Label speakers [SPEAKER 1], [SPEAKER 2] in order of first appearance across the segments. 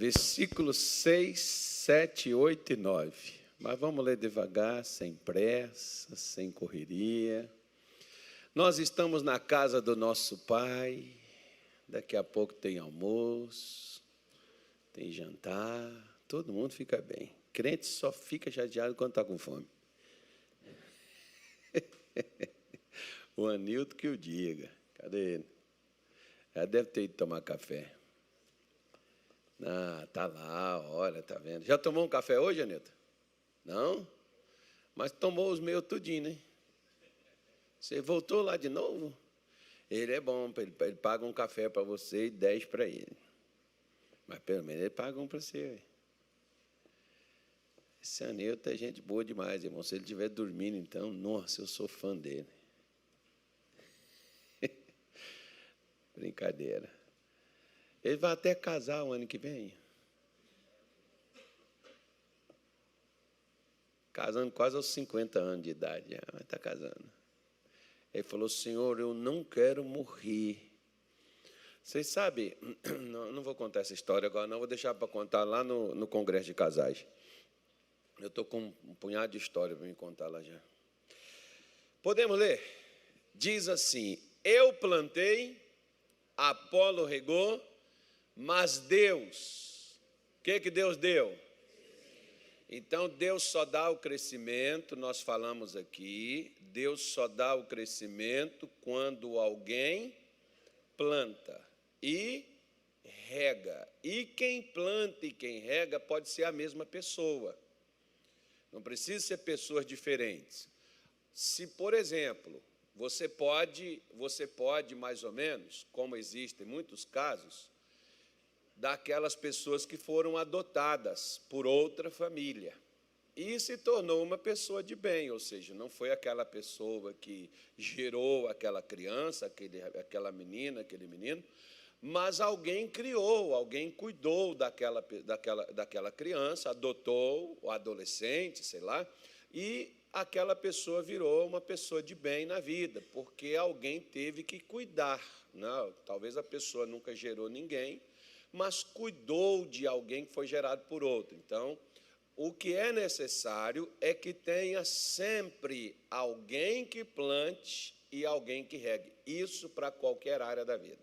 [SPEAKER 1] versículos 6, 7, 8 e 9. Mas vamos ler devagar, sem pressa, sem correria. Nós estamos na casa do nosso Pai, daqui a pouco tem almoço, tem jantar, todo mundo fica bem. Crente só fica chateado quando está com fome. O Anilton que o diga. Cadê ele? Já deve ter ido tomar café. Ah, tá lá, olha, tá vendo. Já tomou um café hoje, Anilton? Não? Mas tomou os meus tudinho, né? Você voltou lá de novo? Ele é bom, ele paga um café para você e 10 para ele. Mas pelo menos ele paga um para você. Esse Anilton é gente boa demais, irmão. Se ele estiver dormindo, então, nossa, eu sou fã dele. Brincadeira. Ele vai até casar o ano que vem. Casando quase aos 50 anos de idade, mas está casando. Ele falou, Senhor, eu não quero morrer. Vocês sabem, não vou contar essa história agora, não, vou deixar para contar lá no Congresso de Casais. Eu estou com um punhado de história para me contar lá já. Podemos ler? Diz assim, eu plantei, Apolo regou, mas Deus, o que Deus deu? Então, Deus só dá o crescimento, nós falamos aqui, Deus só dá o crescimento quando alguém planta e rega. E quem planta e quem rega pode ser a mesma pessoa. Não precisa ser pessoas diferentes. Se, por exemplo, você pode mais ou menos, como existem muitos casos, daquelas pessoas que foram adotadas por outra família e se tornou uma pessoa de bem, ou seja, não foi aquela pessoa que gerou aquela criança, aquela menina, aquele menino, mas alguém criou, alguém cuidou daquela criança, adotou o adolescente, sei lá, e aquela pessoa virou uma pessoa de bem na vida, porque alguém teve que cuidar. Não, talvez a pessoa nunca gerou ninguém, mas cuidou de alguém que foi gerado por outro. Então, o que é necessário é que tenha sempre alguém que plante e alguém que regue. Isso para qualquer área da vida.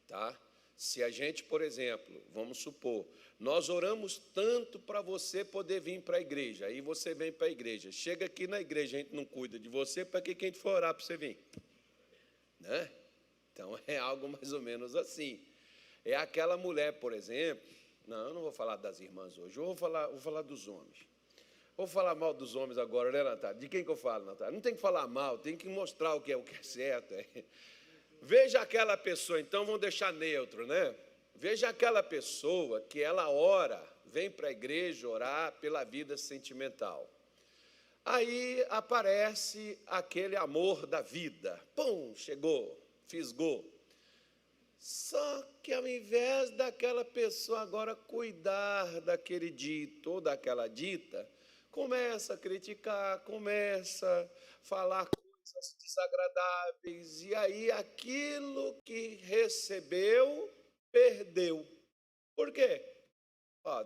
[SPEAKER 1] Tá? Se a gente, por exemplo, vamos supor, nós oramos tanto para você poder vir para a igreja, aí você vem para a igreja, chega aqui na igreja, a gente não cuida de você, para que a gente for orar para você vir? Né? Então, é algo mais ou menos assim. É aquela mulher, por exemplo, não, eu não vou falar das irmãs hoje, eu vou falar dos homens. Vou falar mal dos homens agora, né, Natália? De quem que eu falo, Natália? Não tem que falar mal, tem que mostrar o que é certo. Veja aquela pessoa, então vamos deixar neutro, né? Veja aquela pessoa que ela ora, vem para a igreja orar pela vida sentimental. Aí aparece aquele amor da vida. Pum, chegou, fisgou. Só que ao invés daquela pessoa agora cuidar daquele dito ou daquela dita, começa a criticar, começa a falar coisas desagradáveis, e aí aquilo que recebeu, perdeu. Por quê?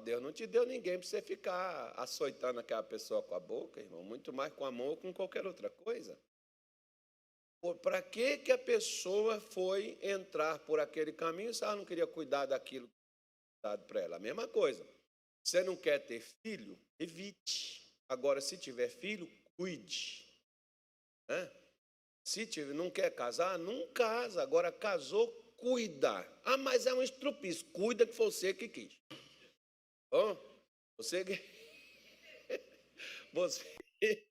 [SPEAKER 1] Deus não te deu ninguém para você ficar açoitando aquela pessoa com a boca, irmão, muito mais com a mão ou com qualquer outra coisa. Para que a pessoa foi entrar por aquele caminho se ela não queria cuidar daquilo que foi dado para ela? A mesma coisa. Você não quer ter filho? Evite. Agora, se tiver filho, cuide. Né? Se não quer casar, não casa. Agora, casou, cuida. Ah, mas é um estrupiço. Cuida que foi você que quis. Bom, você que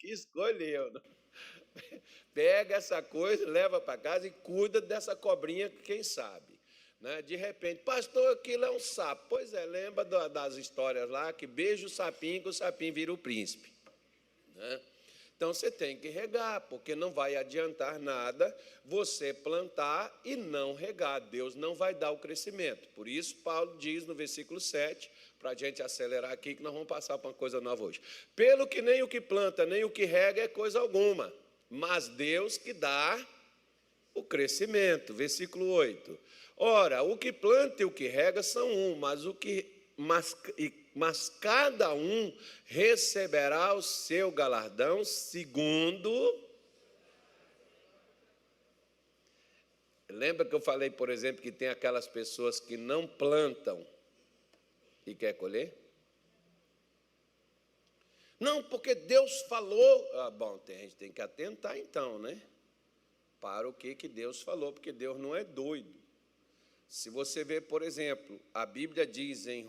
[SPEAKER 1] escolheu. Pega essa coisa, leva para casa e cuida dessa cobrinha, quem sabe. Né? De repente, pastor, aquilo é um sapo. Pois é, lembra das histórias lá, que beija o sapinho, que o sapinho vira o príncipe. Né? Então, você tem que regar, porque não vai adiantar nada você plantar e não regar. Deus não vai dar o crescimento. Por isso, Paulo diz no versículo 7, para a gente acelerar aqui, que nós vamos passar para uma coisa nova hoje. Pelo que nem o que planta, nem o que rega é coisa alguma, mas Deus que dá o crescimento. Versículo 8. Ora, o que planta e o que rega são um, mas cada um receberá o seu galardão segundo. Lembra que eu falei, por exemplo, que tem aquelas pessoas que não plantam e quer colher? Não, porque Deus falou. Bom, a gente tem que atentar então, né? Para o que Deus falou, porque Deus não é doido. Se você ver, por exemplo, a Bíblia diz em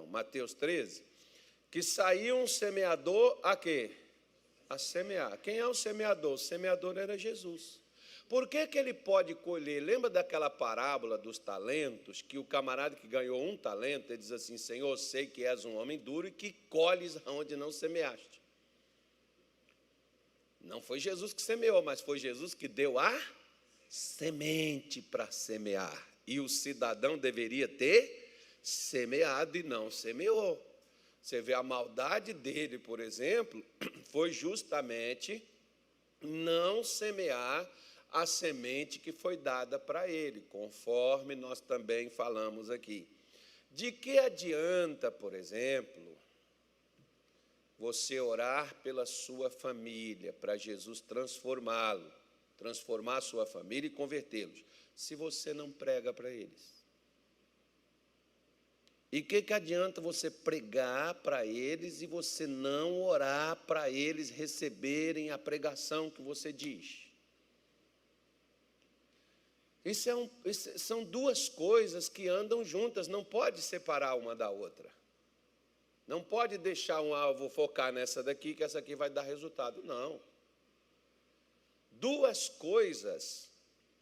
[SPEAKER 1] Mateus 13, que saiu um semeador a quê? A semear. Quem é o semeador? O semeador era Jesus. Por que ele pode colher? Lembra daquela parábola dos talentos, que o camarada que ganhou um talento, ele diz assim, Senhor, sei que és um homem duro e que colhes onde não semeaste. Não foi Jesus que semeou, mas foi Jesus que deu a semente para semear. E o cidadão deveria ter semeado e não semeou. Você vê a maldade dele, por exemplo, foi justamente não semear a semente que foi dada para ele, conforme nós também falamos aqui. De que adianta, por exemplo, você orar pela sua família, para Jesus transformar a sua família e convertê-los, se você não prega para eles? E que adianta você pregar para eles e você não orar para eles receberem a pregação que você diz? São duas coisas que andam juntas, não pode separar uma da outra. Não pode deixar vou focar nessa daqui, que essa aqui vai dar resultado. Não. Duas coisas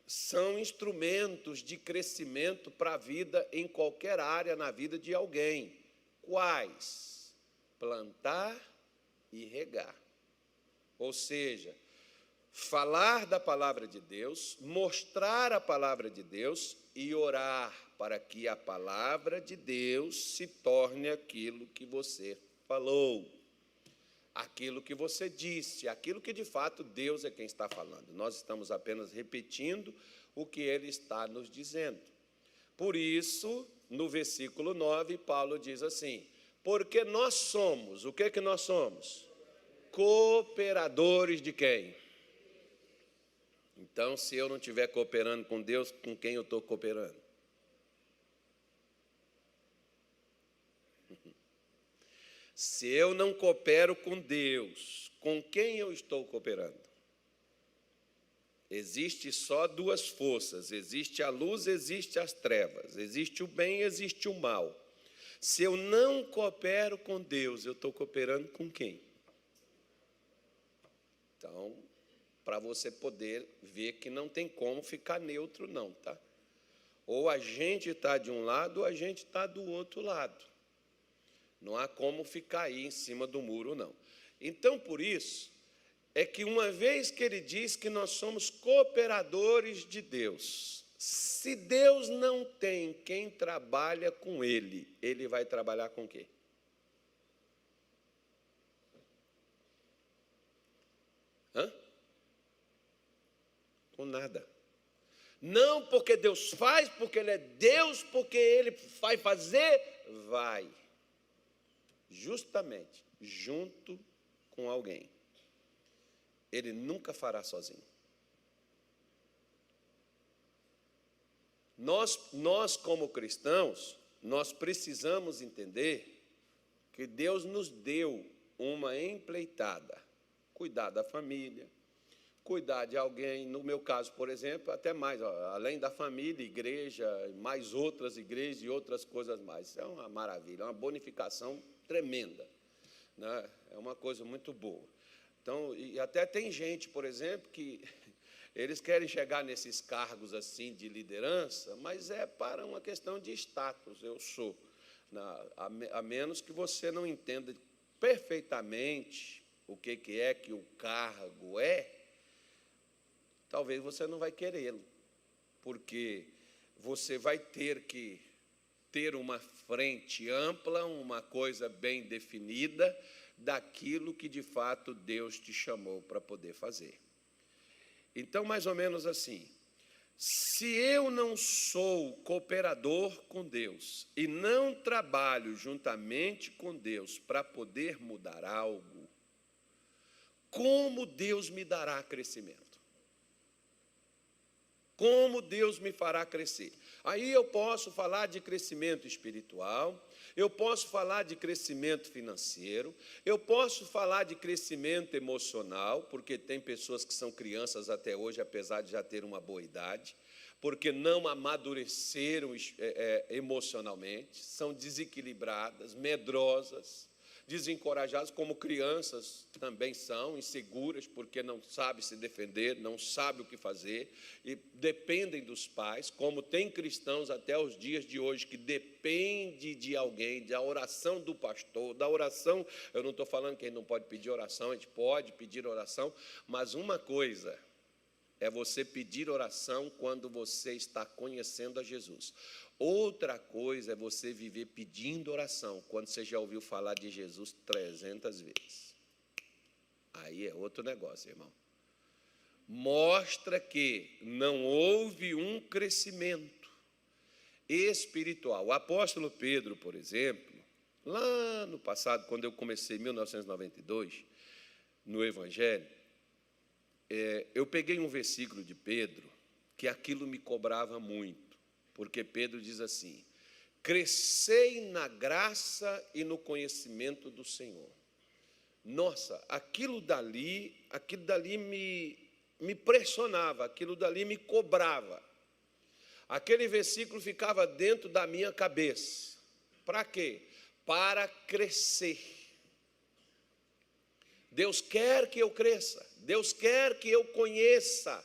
[SPEAKER 1] são instrumentos de crescimento para a vida em qualquer área na vida de alguém. Quais? Plantar e regar. Ou seja, falar da palavra de Deus, mostrar a palavra de Deus e orar para que a palavra de Deus se torne aquilo que você falou, aquilo que você disse, aquilo que de fato Deus é quem está falando. Nós estamos apenas repetindo o que Ele está nos dizendo. Por isso, no versículo 9, Paulo diz assim, porque nós somos, o que nós somos? Cooperadores de quem? Então, se eu não estiver cooperando com Deus, com quem eu estou cooperando? Se eu não coopero com Deus, com quem eu estou cooperando? Existe só duas forças, existe a luz, existe as trevas, existe o bem, existe o mal. Se eu não coopero com Deus, eu estou cooperando com quem? Então, para você poder ver que não tem como ficar neutro não, tá? Ou a gente está de um lado, ou a gente está do outro lado. Não há como ficar aí em cima do muro, não. Então, por isso, é que uma vez que ele diz que nós somos cooperadores de Deus, se Deus não tem quem trabalha com ele, ele vai trabalhar com quê? Com nada. Não porque Deus faz, porque Ele é Deus, porque Ele vai fazer, vai. Justamente, junto com alguém. Ele nunca fará sozinho. Nós como cristãos, nós precisamos entender que Deus nos deu uma empreitada. Cuidar da família, cuidar de alguém, no meu caso, por exemplo, até mais, além da família, igreja, mais outras igrejas e outras coisas mais. Isso é uma maravilha, é uma bonificação tremenda, né? É uma coisa muito boa. Então, e até tem gente, por exemplo, que eles querem chegar nesses cargos assim de liderança, mas é para uma questão de status, eu sou. A menos que você não entenda perfeitamente o que é que o cargo é, talvez você não vai querê-lo, porque você vai ter que ter uma frente ampla, uma coisa bem definida daquilo que de fato Deus te chamou para poder fazer. Então, mais ou menos assim, Se eu não sou cooperador com Deus e não trabalho juntamente com Deus para poder mudar algo, como Deus me dará crescimento? Como Deus me fará crescer? Aí eu posso falar de crescimento espiritual, eu posso falar de crescimento financeiro, eu posso falar de crescimento emocional, porque tem pessoas que são crianças até hoje, apesar de já ter uma boa idade, porque não amadureceram emocionalmente, são desequilibradas, medrosas, desencorajadas, como crianças também são, inseguras, porque não sabem se defender, não sabem o que fazer, e dependem dos pais, como tem cristãos até os dias de hoje, que depende de alguém, da oração do pastor, da oração. Eu não estou falando que a gente não pode pedir oração, a gente pode pedir oração, mas uma coisa é você pedir oração quando você está conhecendo a Jesus. Outra coisa é você viver pedindo oração quando você já ouviu falar de Jesus 300 vezes. Aí é outro negócio, irmão. Mostra que não houve um crescimento espiritual. O apóstolo Pedro, por exemplo, lá no passado, quando eu comecei em 1992, no Evangelho, eu peguei um versículo de Pedro que aquilo me cobrava muito. Porque Pedro diz assim: crescei na graça e no conhecimento do Senhor. Nossa, aquilo dali me pressionava, aquilo dali me cobrava. Aquele versículo ficava dentro da minha cabeça. Para quê? Para crescer. Deus quer que eu cresça, Deus quer que eu conheça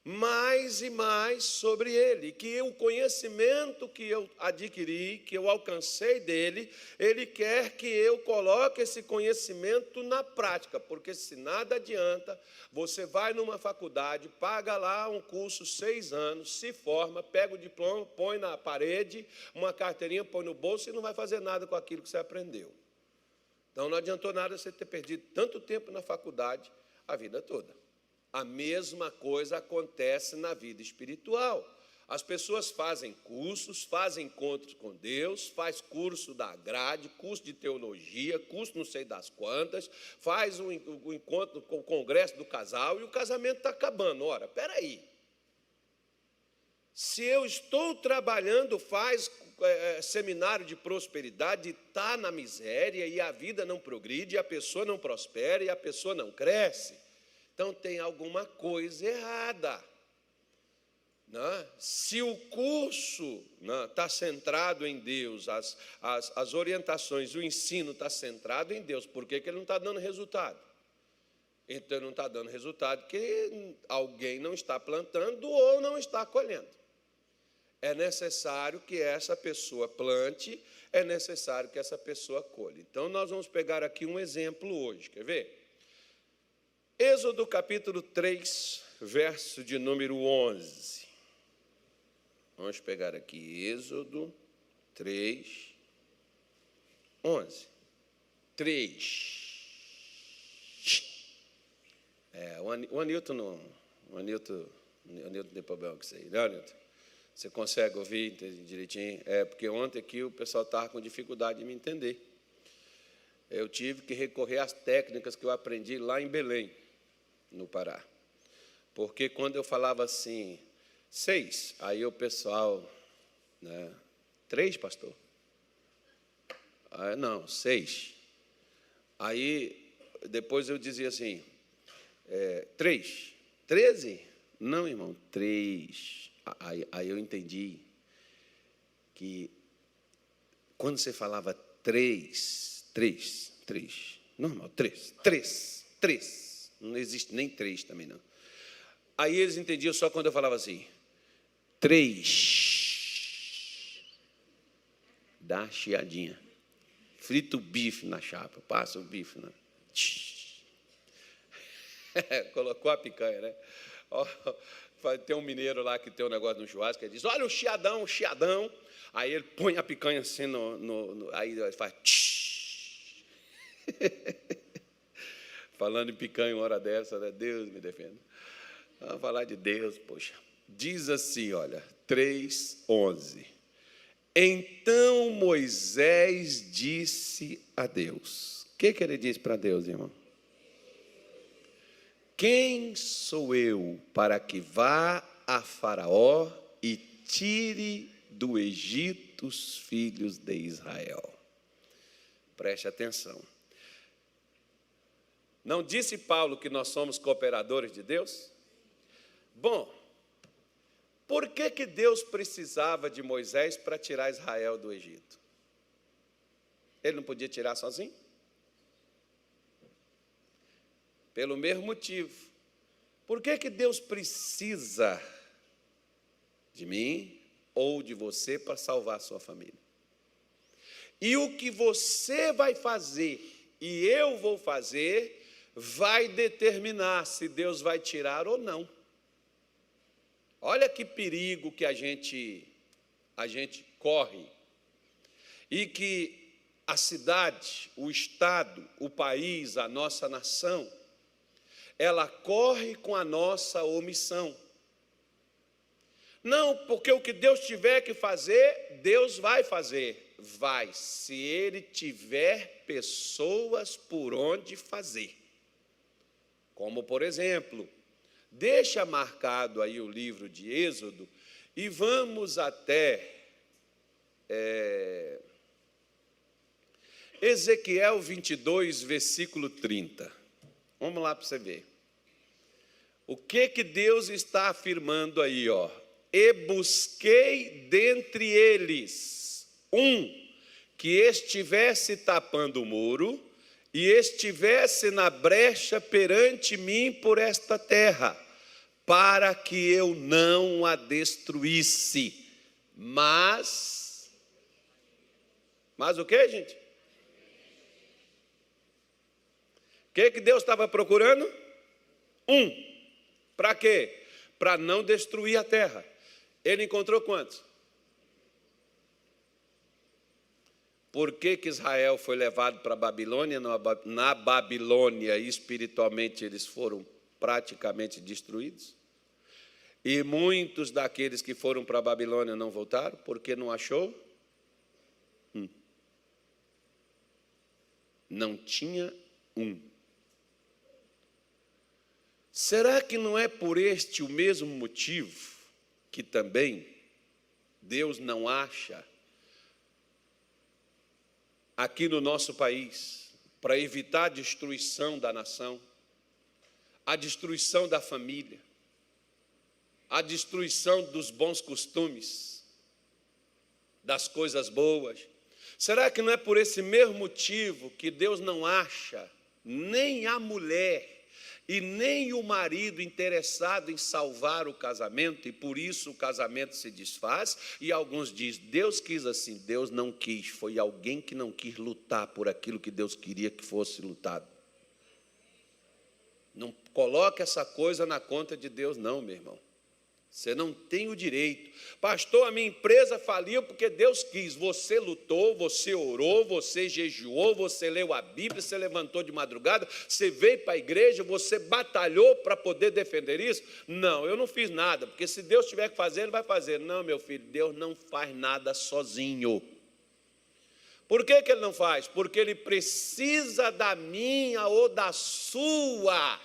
[SPEAKER 1] mais e mais sobre Ele, que o conhecimento que eu adquiri, que eu alcancei dEle, Ele quer que eu coloque esse conhecimento na prática, porque se nada adianta, você vai numa faculdade, paga lá um curso 6 anos, se forma, pega o diploma, põe na parede, uma carteirinha, põe no bolso e não vai fazer nada com aquilo que você aprendeu. Então não adiantou nada você ter perdido tanto tempo na faculdade a vida toda. A mesma coisa acontece na vida espiritual. As pessoas fazem cursos, fazem encontros com Deus, faz curso da grade, curso de teologia, curso não sei das quantas, faz um encontro com o congresso do casal e o casamento está acabando. Ora, espera aí. Se eu estou trabalhando, faz seminário de prosperidade, está na miséria e a vida não progride, e a pessoa não prospera e a pessoa não cresce, então tem alguma coisa errada. Né? Se o curso está centrado em Deus, as orientações, o ensino está centrado em Deus, por que ele não está dando resultado? Então ele não está dando resultado porque alguém não está plantando ou não está colhendo. É necessário que essa pessoa plante, é necessário que essa pessoa colhe. Então nós vamos pegar aqui um exemplo hoje, quer ver? Êxodo capítulo 3, verso de número 11. Vamos pegar aqui Êxodo 3, 11. 3. O Anilton não tem problema com isso aí, né, Anilton? Você consegue ouvir direitinho? Porque ontem aqui o pessoal estava com dificuldade de me entender. Eu tive que recorrer às técnicas que eu aprendi lá em Belém, no Pará. Porque quando eu falava assim, 6, aí o pessoal, 3, pastor? Não, 6. Aí depois eu dizia assim, 3, 13? Não, irmão, 3. Aí eu entendi que quando você falava 3, normal, 3, não existe nem 3 também não. Aí eles entendiam só quando eu falava assim, 3, dá chiadinha, frita o bife na chapa, passa o bife na... Colocou a picanha, né? Tem um mineiro lá que tem um negócio no churrasco, que ele diz, olha o chiadão, aí ele põe a picanha assim, aí ele faz... Falando em picanha uma hora dessa, né? Deus me defenda. Vamos falar de Deus, poxa. diz assim, olha, 3:11. Então Moisés disse a Deus. O que ele disse para Deus, irmão? Quem sou eu para que vá a Faraó e tire do Egito os filhos de Israel? Preste atenção. Não disse Paulo que nós somos cooperadores de Deus? Bom, por que Deus precisava de Moisés para tirar Israel do Egito? Ele não podia tirar sozinho? Pelo mesmo motivo. Por que Deus precisa de mim ou de você para salvar a sua família? E o que você vai fazer e eu vou fazer vai determinar se Deus vai tirar ou não. Olha que perigo que a gente corre. E que a cidade, o estado, o país, a nossa nação, ela corre com a nossa omissão. Não, porque o que Deus tiver que fazer, Deus vai fazer. Vai, se Ele tiver pessoas por onde fazer. Como, por exemplo, deixa marcado aí o livro de Êxodo e vamos até Ezequiel 22, versículo 30. Vamos lá para você ver. O que Deus está afirmando aí, ó? E busquei dentre eles um que estivesse tapando o muro e estivesse na brecha perante mim por esta terra, para que eu não a destruísse. Mas o que, gente? O que Deus estava procurando? Para quê? Para não destruir a terra. Ele encontrou quantos? Por que Israel foi levado para a Babilônia? Na Babilônia, espiritualmente, eles foram praticamente destruídos. E muitos daqueles que foram para a Babilônia não voltaram, porque não achou? Não tinha um. Será que não é por este o mesmo motivo que também Deus não acha aqui no nosso país, para evitar a destruição da nação, a destruição da família, a destruição dos bons costumes, das coisas boas? Será que não é por esse mesmo motivo que Deus não acha nem a mulher e nem o marido interessado em salvar o casamento, e por isso o casamento se desfaz? E alguns dizem, Deus quis assim. Deus não quis, foi alguém que não quis lutar por aquilo que Deus queria que fosse lutado. Não coloque essa coisa na conta de Deus não, meu irmão. Você não tem o direito. Pastor, a minha empresa faliu porque Deus quis. Você lutou, você orou, você jejuou, você leu a Bíblia, você levantou de madrugada, você veio para a igreja, você batalhou para poder defender isso? Não, eu não fiz nada, porque se Deus tiver que fazer, Ele vai fazer. Não, meu filho, Deus não faz nada sozinho. Por que Ele não faz? Porque Ele precisa da minha ou da sua.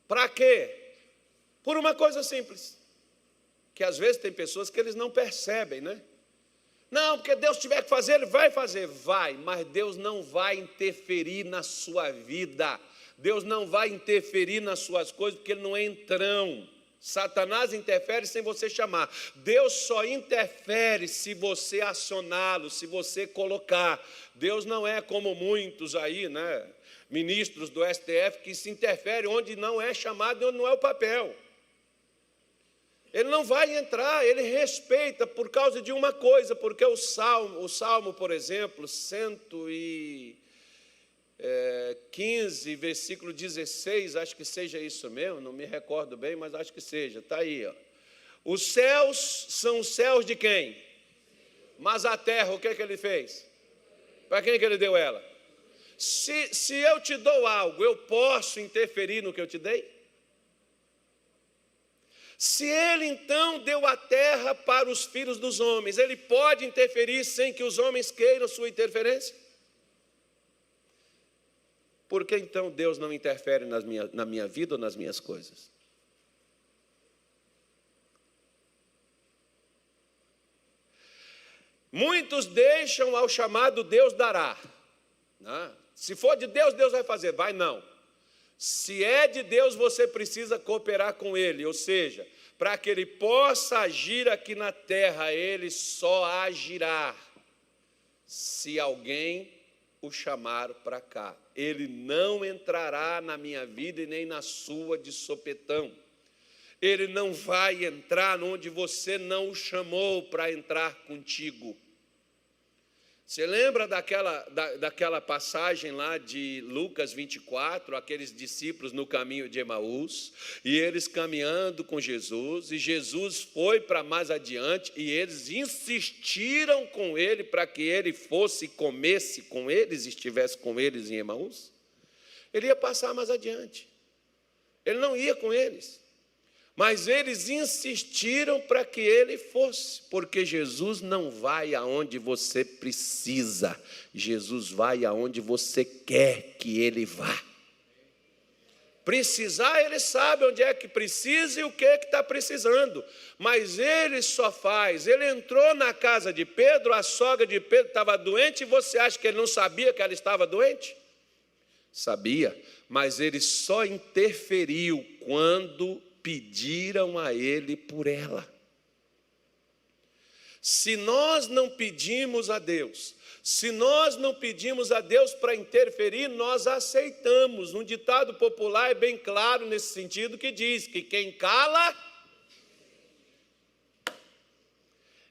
[SPEAKER 1] Para quê? Por uma coisa simples, que às vezes tem pessoas que eles não percebem, né? Não, porque Deus tiver que fazer, Ele vai fazer. Vai, mas Deus não vai interferir na sua vida. Deus não vai interferir nas suas coisas, porque Ele não é entrão. Satanás interfere sem você chamar. Deus só interfere se você acioná-lo, se você colocar. Deus não é como muitos aí, né? Ministros do STF que se interferem onde não é chamado e onde não é o papel. Ele não vai entrar, ele respeita por causa de uma coisa, porque o Salmo, por exemplo, 115, versículo 16, acho que seja isso mesmo, não me recordo bem, mas acho que seja, está aí. Ó. Os céus são os céus de quem? Mas a terra, o que ele fez? Para quem que ele deu ela? se eu te dou algo, eu posso interferir no que eu te dei? Se ele então deu a terra para os filhos dos homens, ele pode interferir sem que os homens queiram sua interferência? Por que então Deus não interfere na minha vida ou nas minhas coisas? Muitos deixam ao chamado Deus dará. Se for de Deus, Deus vai fazer. Vai não. Se é de Deus, você precisa cooperar com Ele. Ou seja, para que Ele possa agir aqui na terra, Ele só agirá se alguém o chamar para cá. Ele não entrará na minha vida e nem na sua de sopetão. Ele não vai entrar onde você não o chamou para entrar contigo. Você lembra daquela passagem lá de Lucas 24, aqueles discípulos no caminho de Emaús, e eles caminhando com Jesus, e Jesus foi para mais adiante, e eles insistiram com ele para que ele fosse e comesse com eles, estivesse com eles em Emaús? Ele ia passar mais adiante, ele não ia com eles. Mas eles insistiram para que ele fosse, porque Jesus não vai aonde você precisa, Jesus vai aonde você quer que ele vá. Precisar, ele sabe onde é que precisa e o que está precisando, mas ele só faz. Ele entrou na casa de Pedro, a sogra de Pedro estava doente, e você acha que ele não sabia que ela estava doente? Sabia, mas ele só interferiu quando pediram a ele por ela. Se nós não pedimos a Deus, se nós não pedimos a Deus para interferir, nós aceitamos. Um ditado popular é bem claro nesse sentido, que diz que quem cala...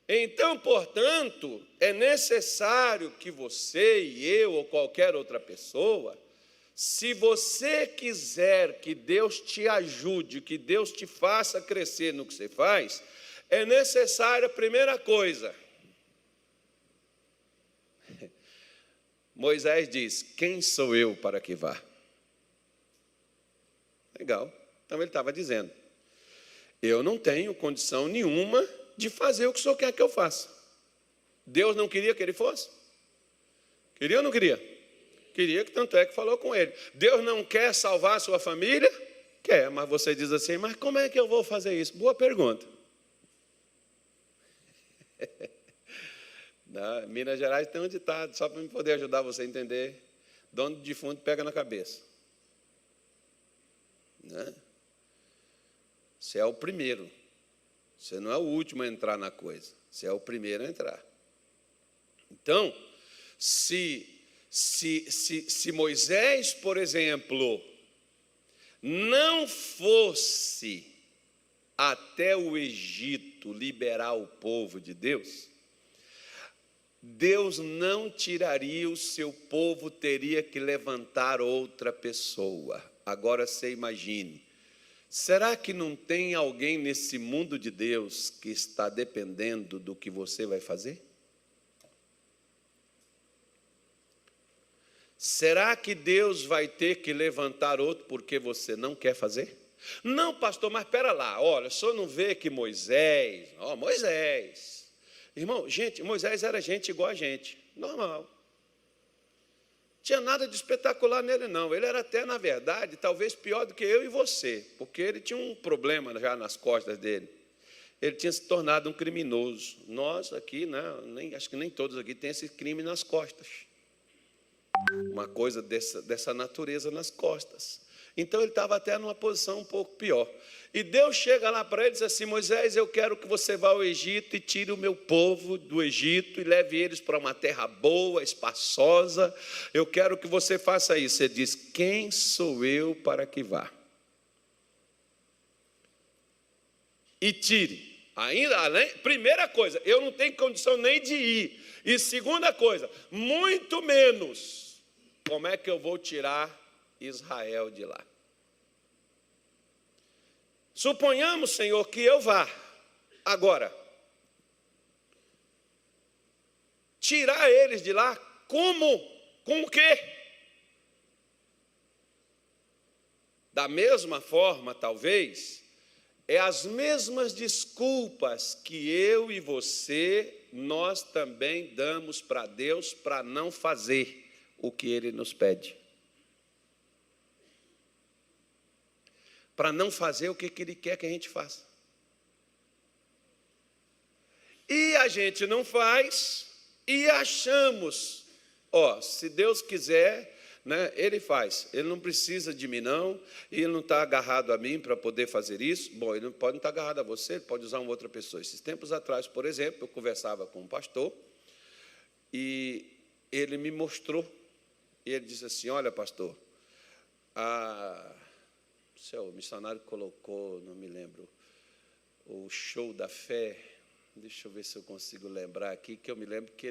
[SPEAKER 1] Então, portanto, é necessário que você e eu ou qualquer outra pessoa, se você quiser que Deus te ajude, que Deus te faça crescer no que você faz, é necessário a primeira coisa. Moisés diz: quem sou eu para que vá? Legal. Então ele estava dizendo: eu não tenho condição nenhuma de fazer o que o Senhor quer que eu faça. Deus não queria que ele fosse? Queria ou não queria? Queria, que tanto é que falou com ele. Deus não quer salvar a sua família? Quer, mas você diz assim: mas como é que eu vou fazer isso? Boa pergunta. Na Minas Gerais tem um ditado, só para me poder ajudar você a entender: dono de defunto pega na cabeça. Né? Você é o primeiro. Você não é o último a entrar na coisa. Você é o primeiro a entrar. Então, se Moisés, por exemplo, não fosse até o Egito liberar o povo de Deus, Deus não tiraria o seu povo, teria que levantar outra pessoa. Agora você imagine, será que não tem alguém nesse mundo de Deus que está dependendo do que você vai fazer? Será que Deus vai ter que levantar outro porque você não quer fazer? Não, pastor, mas espera lá, olha, o senhor não vê que Moisés, irmão, gente, Moisés era gente igual a gente, normal. Tinha nada de espetacular nele, não. Ele era até, na verdade, talvez pior do que eu e você, porque ele tinha um problema já nas costas dele. Ele tinha se tornado um criminoso. Nós aqui, né, acho que nem todos aqui têm esse crime nas costas. Uma coisa dessa natureza nas costas. Então ele estava até numa posição um pouco pior. E Deus chega lá para ele e diz assim: Moisés, eu quero que você vá ao Egito e tire o meu povo do Egito e leve eles para uma terra boa, espaçosa. Eu quero que você faça isso. Ele diz: quem sou eu para que vá? E tire. Ainda além, primeira coisa, eu não tenho condição nem de ir. E segunda coisa, muito menos, como é que eu vou tirar Israel de lá? Suponhamos, Senhor, que eu vá. Agora, tirar eles de lá, como? Com o quê? Da mesma forma, talvez, é as mesmas desculpas que eu e você, nós também damos para Deus para não fazer o que Ele nos pede. Para não fazer o que Ele quer que a gente faça. E a gente não faz e achamos, se Deus quiser, né, Ele faz. Ele não precisa de mim, não, e Ele não está agarrado a mim para poder fazer isso. Bom, Ele não pode estar agarrado a você, Ele pode usar uma outra pessoa. Esses tempos atrás, por exemplo, eu conversava com um pastor e ele me mostrou, e ele disse assim: olha, pastor, o missionário colocou, não me lembro, o show da fé. Deixa eu ver se eu consigo lembrar aqui, que eu me lembro que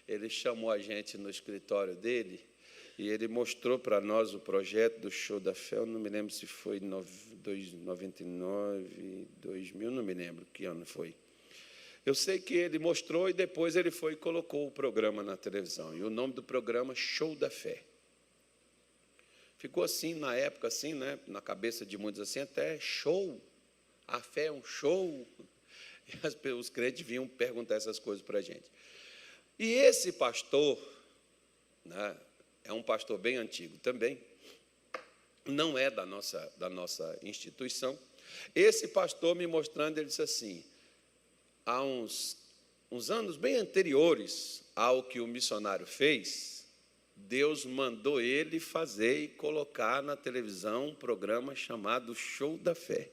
[SPEAKER 1] ele chamou a gente no escritório dele e ele mostrou para nós o projeto do show da fé. Eu não me lembro se foi 99, 2000, não me lembro que ano foi. Eu sei que ele mostrou e depois ele foi e colocou o programa na televisão. E o nome do programa, Show da Fé. Ficou assim, na época, assim, né, na cabeça de muitos, assim, até show. A fé é um show. E os crentes vinham perguntar essas coisas para a gente. E esse pastor, né, é um pastor bem antigo também, não é da nossa instituição. Esse pastor me mostrando, ele disse assim: há uns anos bem anteriores ao que o missionário fez, Deus mandou ele fazer e colocar na televisão um programa chamado Show da Fé.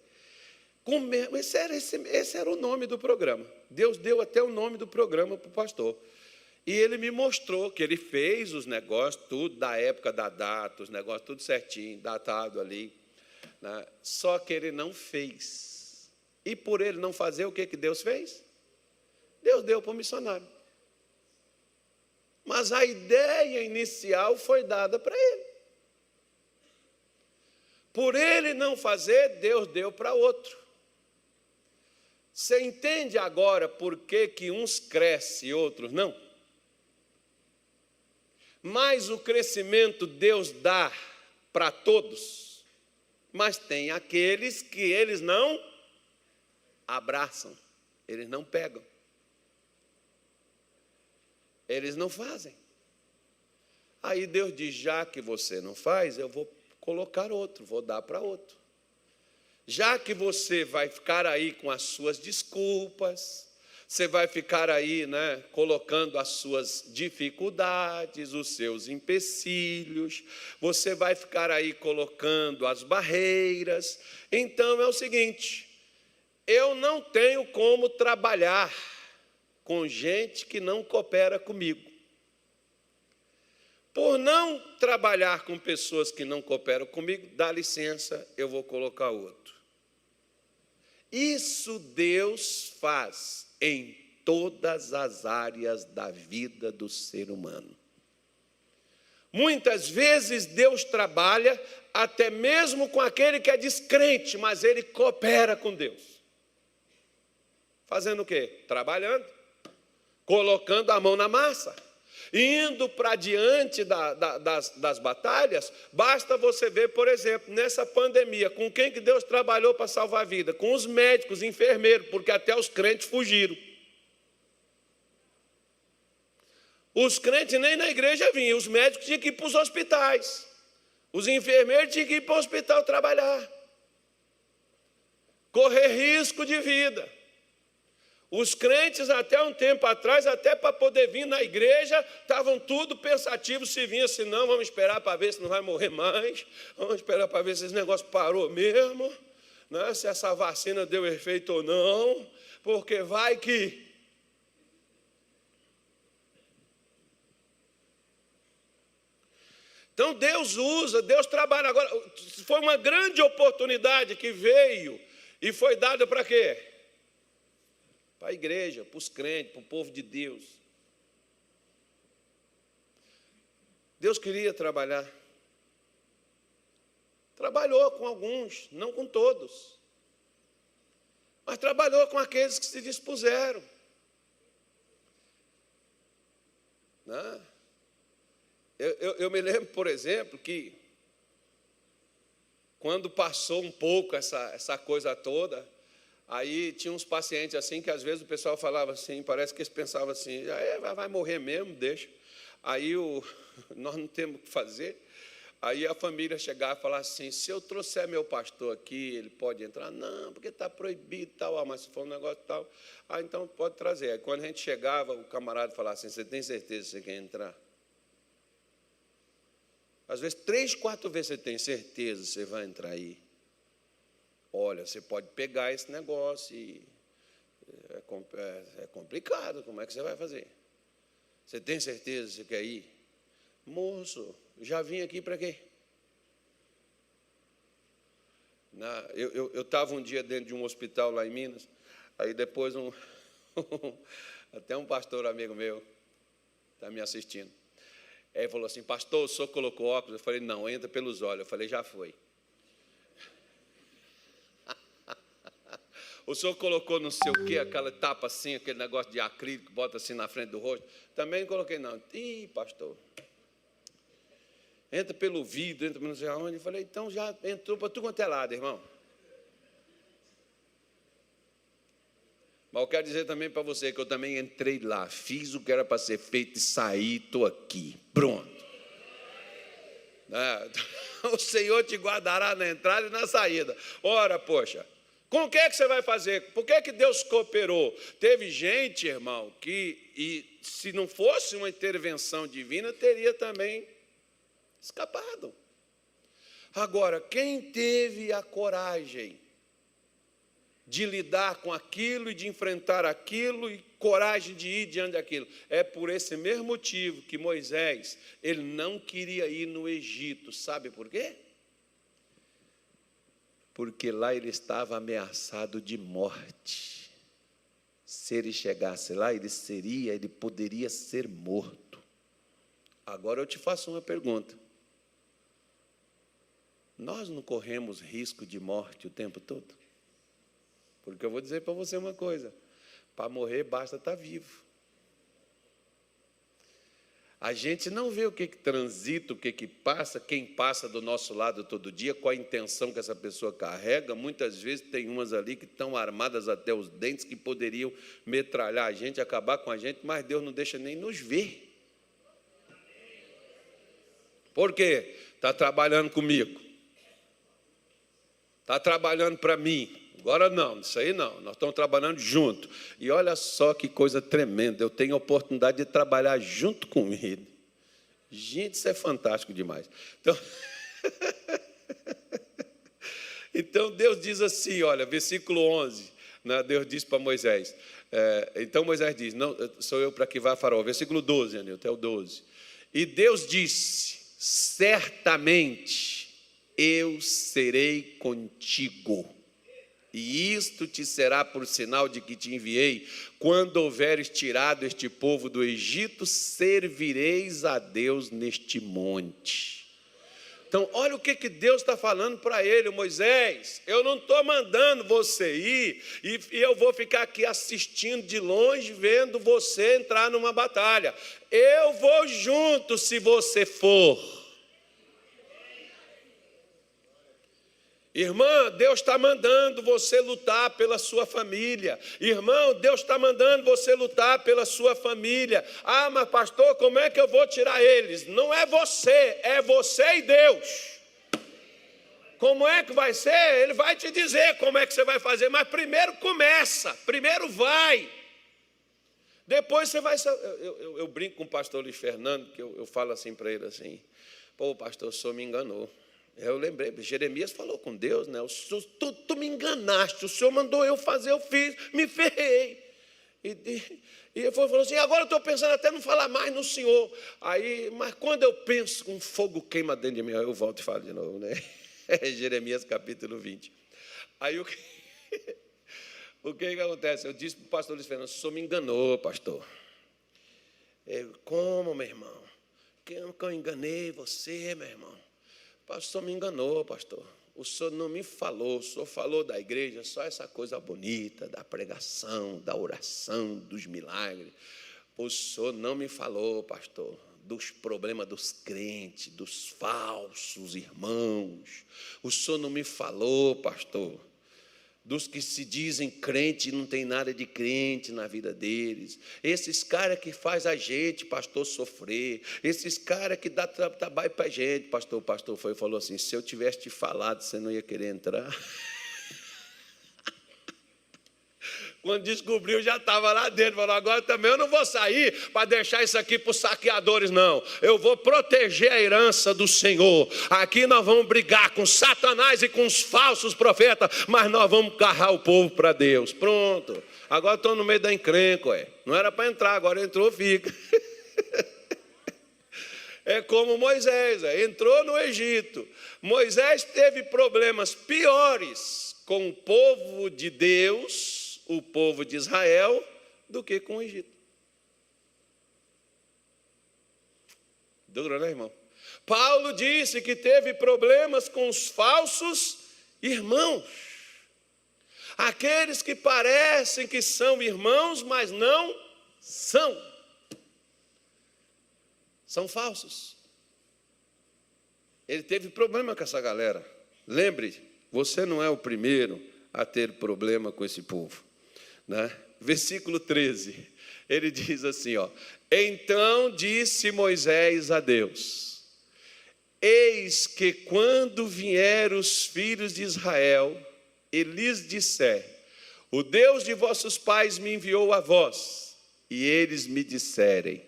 [SPEAKER 1] Esse era o nome do programa. Deus deu até o nome do programa para o pastor. E ele me mostrou que ele fez os negócios, tudo da época da data, os negócios tudo certinho, datado ali, né? Só que ele não fez. E por ele não fazer, o que Deus fez? Deus deu para o missionário. Mas a ideia inicial foi dada para ele. Por ele não fazer, Deus deu para outro. Você entende agora por que uns crescem e outros não? Mas o crescimento Deus dá para todos, mas tem aqueles que eles não abraçam, eles não pegam, eles não fazem. Aí Deus diz: já que você não faz, eu vou colocar outro, vou dar para outro. Já que você vai ficar aí com as suas desculpas, você vai ficar aí, né, colocando as suas dificuldades, os seus empecilhos, você vai ficar aí colocando as barreiras. Então é o seguinte: eu não tenho como trabalhar com gente que não coopera comigo. Por não trabalhar com pessoas que não cooperam comigo, dá licença, eu vou colocar outro. Isso Deus faz em todas as áreas da vida do ser humano. Muitas vezes Deus trabalha até mesmo com aquele que é descrente, mas ele coopera com Deus. Fazendo o quê? Trabalhando, colocando a mão na massa, indo para diante das batalhas. Basta você ver, por exemplo, nessa pandemia, com quem que Deus trabalhou para salvar a vida? Com os médicos, enfermeiros, porque até os crentes fugiram. Os crentes nem na igreja vinham, os médicos tinham que ir para os hospitais, os enfermeiros tinham que ir para o hospital trabalhar, correr risco de vida. Os crentes, até um tempo atrás, até para poder vir na igreja, estavam tudo pensativos se vinha, se não, vamos esperar para ver se não vai morrer mais, vamos esperar para ver se esse negócio parou mesmo, né? Se essa vacina deu efeito ou não, porque vai que... Então Deus usa, Deus trabalha. Agora, foi uma grande oportunidade que veio e foi dada para quê? Para a igreja, para os crentes, para o povo de Deus. Deus queria trabalhar. Trabalhou com alguns, não com todos. Mas trabalhou com aqueles que se dispuseram. Né? Eu me lembro, por exemplo, que quando passou um pouco essa coisa toda, aí tinha uns pacientes assim que às vezes o pessoal falava assim, parece que eles pensavam assim, vai morrer mesmo, deixa. Aí nós não temos o que fazer. Aí a família chegava e falava assim, se eu trouxer meu pastor aqui, ele pode entrar? Não, porque está proibido, tal, mas se for um negócio tal, então pode trazer. Aí quando a gente chegava, o camarada falava assim, você tem certeza que você quer entrar? Às vezes, 3, 4 vezes você tem certeza que você vai entrar aí. Olha, você pode pegar esse negócio e é complicado, como é que você vai fazer? Você tem certeza que você quer ir? Moço, já vim aqui para quê? Eu estava um dia dentro de um hospital lá em Minas, aí depois até um pastor amigo meu está me assistindo. Aí ele falou assim, pastor, o senhor colocou óculos? Eu falei, não, entra pelos olhos. Eu falei, já foi. O senhor colocou não sei o quê, aquela tapa assim, aquele negócio de acrílico, bota assim na frente do rosto? Também não coloquei, não. Ih, pastor, entra pelo vidro, entra pelo não sei aonde. Eu falei, então já entrou para tudo quanto é lado, irmão. Mas eu quero dizer também para você que eu também entrei lá, fiz o que era para ser feito e saí, estou aqui, pronto. O Senhor te guardará na entrada e na saída. Ora, poxa, com o que é que você vai fazer? Por que é que Deus cooperou? Teve gente, irmão, que se não fosse uma intervenção divina, teria também escapado. Agora, quem teve a coragem de lidar com aquilo e de enfrentar aquilo e coragem de ir diante daquilo? É por esse mesmo motivo que Moisés, ele não queria ir no Egito. Sabe por quê? Porque lá ele estava ameaçado de morte. Se ele chegasse lá, ele poderia ser morto. Agora eu te faço uma pergunta. Nós não corremos risco de morte o tempo todo? Porque eu vou dizer para você uma coisa, para morrer basta estar vivo. A gente não vê o que transita, o que passa, quem passa do nosso lado todo dia, qual a intenção que essa pessoa carrega. Muitas vezes tem umas ali que estão armadas até os dentes, que poderiam metralhar a gente, acabar com a gente, mas Deus não deixa nem nos ver. Por quê? Está trabalhando comigo. Está trabalhando para mim. Agora não, isso aí não, nós estamos trabalhando junto. E olha só que coisa tremenda, eu tenho a oportunidade de trabalhar junto com ele. Gente, isso é fantástico demais. Então Deus diz assim, olha, versículo 11, né, Deus diz para Moisés, então Moisés diz, não, sou eu para que vá a Faraó. Versículo 12, Anil, até o 12. E Deus disse, certamente eu serei contigo. E isto te será por sinal de que te enviei. Quando houveres tirado este povo do Egito, servireis a Deus neste monte. Então, olha o que Deus está falando para ele, Moisés. Eu não estou mandando você ir e eu vou ficar aqui assistindo de longe, vendo você entrar numa batalha. Eu vou junto se você for. Irmã, Deus está mandando você lutar pela sua família. Irmão, Deus está mandando você lutar pela sua família. Ah, mas pastor, como é que eu vou tirar eles? Não é você e Deus. Como é que vai ser? Ele vai te dizer como é que você vai fazer, mas primeiro começa, primeiro vai. Depois você vai... Eu brinco com o pastor Luiz Fernando, que eu falo assim para ele assim, pô, pastor, o senhor me enganou. Eu lembrei, Jeremias falou com Deus, né? Tu me enganaste, o Senhor mandou eu fazer, eu fiz, me ferrei. E ele falou assim, agora eu estou pensando até não falar mais no Senhor. Aí, mas quando eu penso que um fogo queima dentro de mim, eu volto e falo de novo, né? Jeremias capítulo 20. Aí o que acontece? Eu disse para o pastor Luiz Fernando, o senhor me enganou, pastor. Como, meu irmão? Que eu enganei você, meu irmão? O senhor me enganou, pastor. O senhor não me falou, o senhor falou da igreja, só essa coisa bonita, da pregação, da oração, dos milagres. O senhor não me falou, pastor, dos problemas dos crentes, dos falsos irmãos. O senhor não me falou, pastor, dos que se dizem crente e não tem nada de crente na vida deles. Esses caras que faz a gente, pastor, sofrer. Esses caras que dá trabalho para a gente. Pastor foi e falou assim, se eu tivesse te falado, você não ia querer entrar. Quando descobriu, já estava lá dentro. Falou, agora também eu não vou sair para deixar isso aqui para os saqueadores, não. Eu vou proteger a herança do Senhor. Aqui nós vamos brigar com Satanás e com os falsos profetas, mas nós vamos carregar o povo para Deus. Pronto. Agora estou no meio da encrenca, ué. Não era para entrar, agora entrou, fica. É como Moisés, entrou no Egito. Moisés teve problemas piores com o povo de Deus, o povo de Israel, do que com o Egito. Duro, né, irmão? Paulo disse que teve problemas com os falsos irmãos. Aqueles que parecem que são irmãos, mas não são. São falsos. Ele teve problema com essa galera. Lembre, você não é o primeiro a ter problema com esse povo. Né? Versículo 13, ele diz assim, ó, então disse Moisés a Deus, eis que quando vier os filhos de Israel, e lhes disser, o Deus de vossos pais me enviou a vós, e eles me disserem,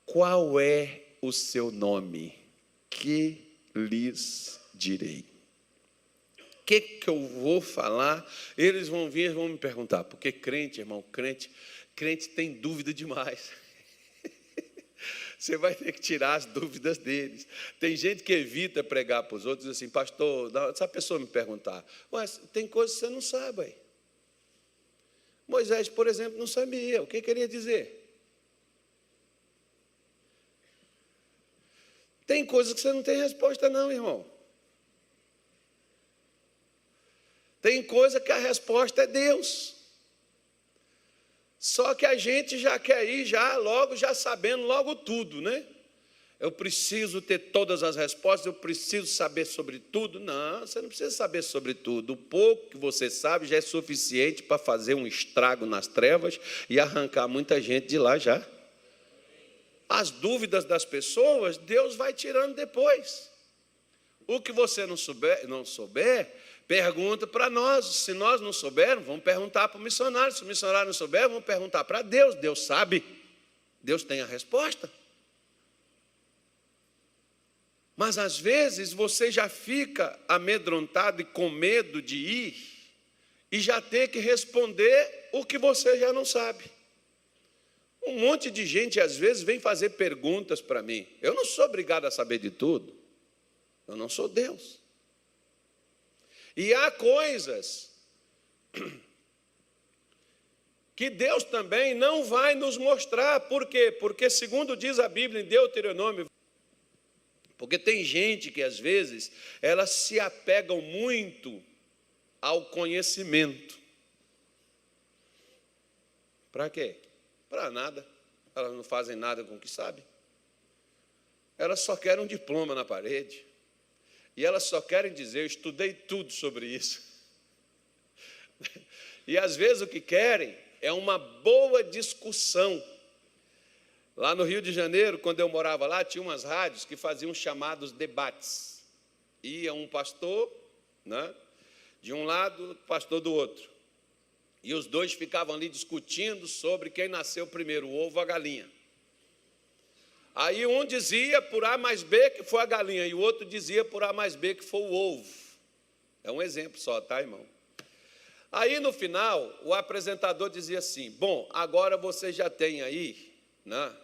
[SPEAKER 1] qual é o seu nome? Que lhes direi? O que eu vou falar? Eles vão vir e vão me perguntar, porque crente, irmão, crente tem dúvida demais. Você vai ter que tirar as dúvidas deles. Tem gente que evita pregar para os outros, diz assim, pastor, se a pessoa me perguntar, mas tem coisas que você não sabe. Aí. Moisés, por exemplo, não sabia. O que queria dizer? Tem coisas que você não tem resposta não, irmão. Tem coisa que a resposta é Deus. Só que a gente já quer ir já sabendo logo tudo, né? Eu preciso ter todas as respostas, eu preciso saber sobre tudo. Não, você não precisa saber sobre tudo. O pouco que você sabe já é suficiente para fazer um estrago nas trevas e arrancar muita gente de lá já. As dúvidas das pessoas, Deus vai tirando depois. O que você não souber, pergunta para nós. Se nós não soubermos, vamos perguntar para o missionário. Se o missionário não souber, vamos perguntar para Deus. Deus sabe. Deus tem a resposta. Mas, às vezes, você já fica amedrontado e com medo de ir e já ter que responder o que você já não sabe. Um monte de gente, às vezes, vem fazer perguntas para mim. Eu não sou obrigado a saber de tudo. Eu não sou Deus. E há coisas que Deus também não vai nos mostrar. Por quê? Porque, segundo diz a Bíblia em Deuteronômio, porque tem gente que, às vezes, elas se apegam muito ao conhecimento. Para quê? Para nada. Elas não fazem nada com o que sabem. Elas só querem um diploma na parede. E elas só querem dizer, eu estudei tudo sobre isso. E às vezes o que querem é uma boa discussão. Lá no Rio de Janeiro, quando eu morava lá, tinha umas rádios que faziam chamados debates. Ia um pastor, né, de um lado, pastor do outro. E os dois ficavam ali discutindo sobre quem nasceu primeiro, o ovo ou a galinha. Aí um dizia por A mais B que foi a galinha, e o outro dizia por A mais B que foi o ovo. É um exemplo só, tá, irmão? Aí, no final, o apresentador dizia assim, bom, agora você já tem aí, né,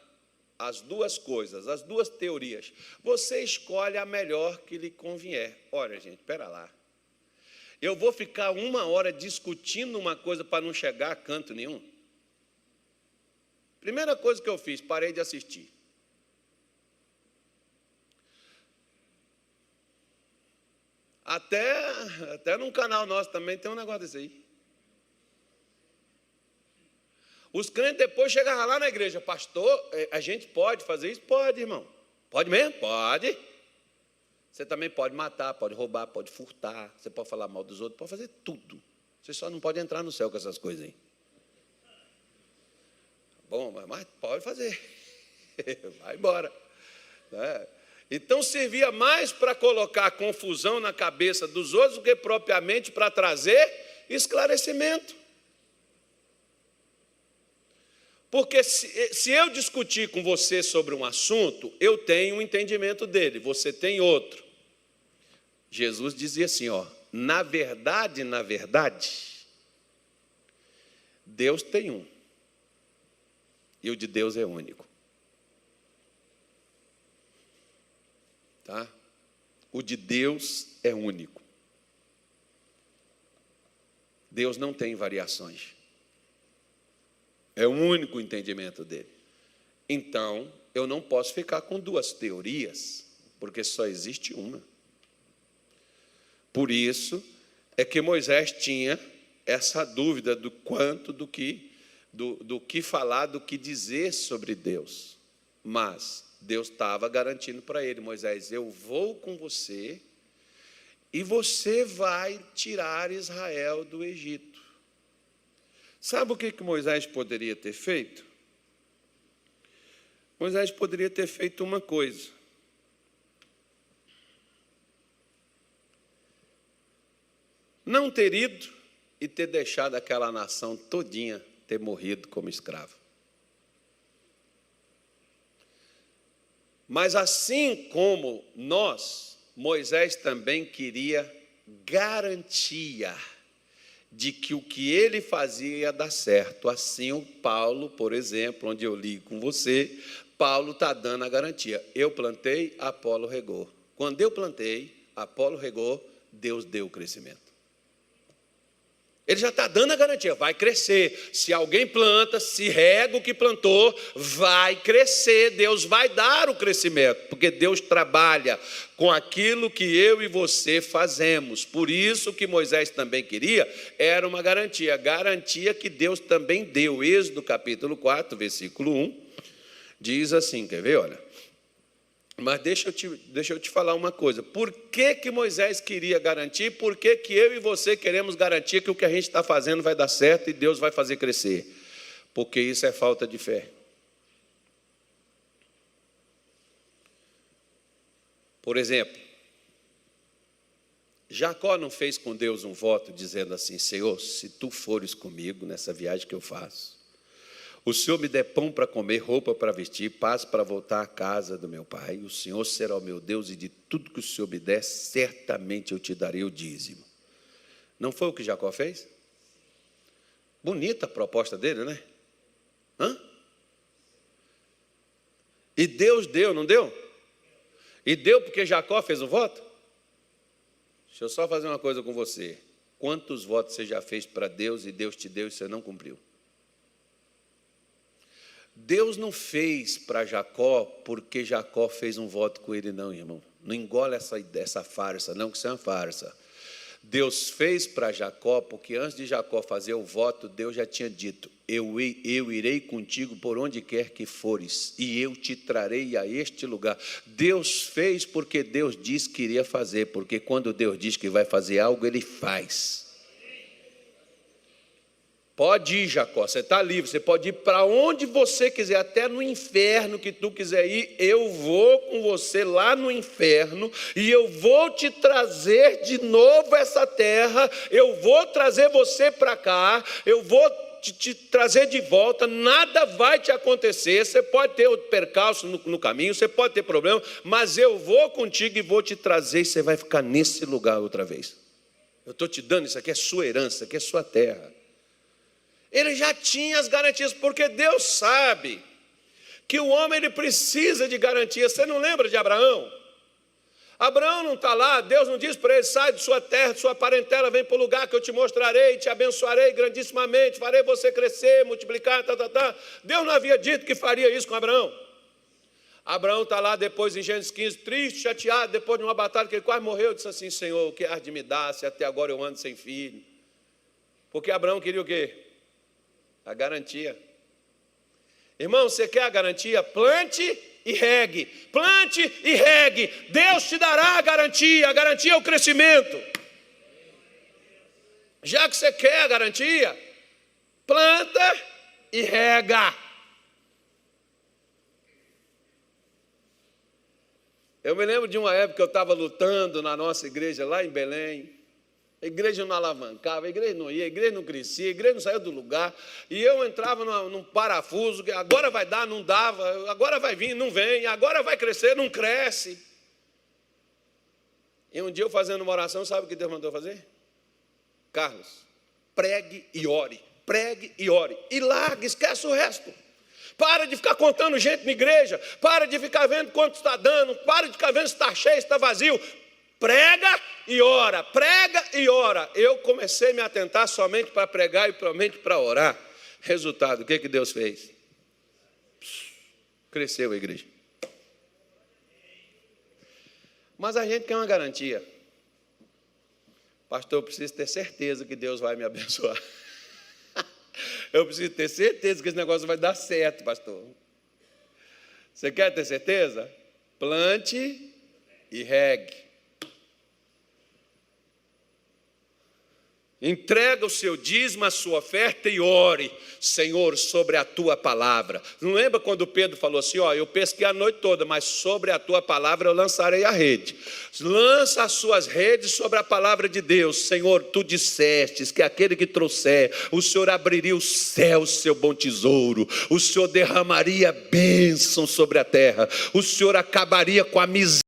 [SPEAKER 1] as duas coisas, as duas teorias. Você escolhe a melhor que lhe convier. Olha, gente, espera lá. Eu vou ficar 1 hora discutindo uma coisa para não chegar a canto nenhum? Primeira coisa que eu fiz, parei de assistir. Até num canal nosso também tem um negócio desse aí. Os crentes depois chegavam lá na igreja, pastor, a gente pode fazer isso? Pode, irmão. Pode mesmo? Pode. Você também pode matar, pode roubar, pode furtar, você pode falar mal dos outros, pode fazer tudo. Você só não pode entrar no céu com essas coisas aí. Bom, mas pode fazer. Vai embora. Então servia mais para colocar confusão na cabeça dos outros do que propriamente para trazer esclarecimento. Porque se eu discutir com você sobre um assunto, eu tenho um entendimento dele, você tem outro. Jesus dizia assim, na verdade, Deus tem um. E o de Deus é único. Tá? O de Deus é único. Deus não tem variações. É o único entendimento dele. Então, eu não posso ficar com duas teorias, porque só existe uma. Por isso é que Moisés tinha essa dúvida do quanto, do que falar, do que dizer sobre Deus. Mas Deus estava garantindo para ele, Moisés, eu vou com você e você vai tirar Israel do Egito. Sabe o que Moisés poderia ter feito? Moisés poderia ter feito uma coisa. Não ter ido e ter deixado aquela nação todinha ter morrido como escravo. Mas assim como nós, Moisés também queria garantia de que o que ele fazia ia dar certo. Assim o Paulo, por exemplo, onde eu li com você, Paulo está dando a garantia. Eu plantei, Apolo regou. Quando eu plantei, Apolo regou, Deus deu o crescimento. Ele já está dando a garantia, vai crescer. Se alguém planta, se rega o que plantou, vai crescer. Deus vai dar o crescimento, porque Deus trabalha com aquilo que eu e você fazemos. Por isso que Moisés também queria, era uma garantia que Deus também deu. Êxodo capítulo 4, versículo 1, diz assim, quer ver, olha. Mas deixa eu te falar uma coisa. Por que Moisés queria garantir? Por que eu e você queremos garantir que o que a gente está fazendo vai dar certo e Deus vai fazer crescer? Porque isso é falta de fé. Por exemplo, Jacó não fez com Deus um voto dizendo assim, Senhor, se tu fores comigo nessa viagem que eu faço, o Senhor me der pão para comer, roupa para vestir, paz para voltar à casa do meu pai. O Senhor será o meu Deus e de tudo que o Senhor me der, certamente eu te darei o dízimo. Não foi o que Jacó fez? Bonita a proposta dele, né? E Deus deu, não deu? E deu porque Jacó fez um voto? Deixa eu só fazer uma coisa com você. Quantos votos você já fez para Deus e Deus te deu e você não cumpriu? Deus não fez para Jacó porque Jacó fez um voto com ele, não, irmão. Não engole essa farsa, não, que isso é uma farsa. Deus fez para Jacó porque antes de Jacó fazer o voto, Deus já tinha dito, eu irei contigo por onde quer que fores, e eu te trarei a este lugar. Deus fez porque Deus disse que iria fazer, porque quando Deus diz que vai fazer algo, Ele faz. Pode ir, Jacó, você está livre, você pode ir para onde você quiser, até no inferno que tu quiser ir, eu vou com você lá no inferno, e eu vou te trazer de novo essa terra, eu vou trazer você para cá, eu vou te trazer de volta, nada vai te acontecer, você pode ter percalço no caminho, você pode ter problema, mas eu vou contigo e vou te trazer, e você vai ficar nesse lugar outra vez. Eu estou te dando, isso aqui é sua herança, isso aqui é sua terra. Ele já tinha as garantias, porque Deus sabe que o homem ele precisa de garantias. Você não lembra de Abraão? Abraão não está lá, Deus não diz para ele, sai de sua terra, de sua parentela, vem para o lugar que eu te mostrarei, te abençoarei grandissimamente, farei você crescer, multiplicar, Deus não havia dito que faria isso com Abraão. Abraão está lá depois em Gênesis 15, triste, chateado, depois de uma batalha que ele quase morreu, disse assim, Senhor, o que há de me dar se até agora eu ando sem filho? Porque Abraão queria o quê? A garantia. Irmão, você quer a garantia? Plante e regue. Plante e regue. Deus te dará a garantia. A garantia é o crescimento. Já que você quer a garantia, planta e rega. Eu me lembro de uma época que eu estava lutando na nossa igreja lá em Belém. A igreja não alavancava, a igreja não ia, a igreja não crescia, a igreja não saía do lugar. E eu entrava num parafuso, que agora vai dar, não dava, agora vai vir, não vem, agora vai crescer, não cresce. E um dia eu fazendo uma oração, sabe o que Deus mandou fazer? Carlos, pregue e ore, pregue e ore. E larga, esquece o resto. Para de ficar contando gente na igreja, para de ficar vendo quanto está dando, para de ficar vendo se está cheio, se está vazio. Prega e ora, prega e ora. Eu comecei a me atentar somente para pregar e somente para orar. Resultado, o que Deus fez? Cresceu a igreja. Mas a gente quer uma garantia. Pastor, eu preciso ter certeza que Deus vai me abençoar. Eu preciso ter certeza que esse negócio vai dar certo, pastor. Você quer ter certeza? Plante e regue. Entrega o seu dízimo, a sua oferta e ore, Senhor, sobre a tua palavra. Não lembra quando Pedro falou assim, eu pesquei a noite toda, mas sobre a tua palavra eu lançarei a rede. Lança as suas redes sobre a palavra de Deus. Senhor, tu dissestes que aquele que trouxer, o Senhor abriria o céu, seu bom tesouro. O Senhor derramaria bênção sobre a terra. O Senhor acabaria com a miséria.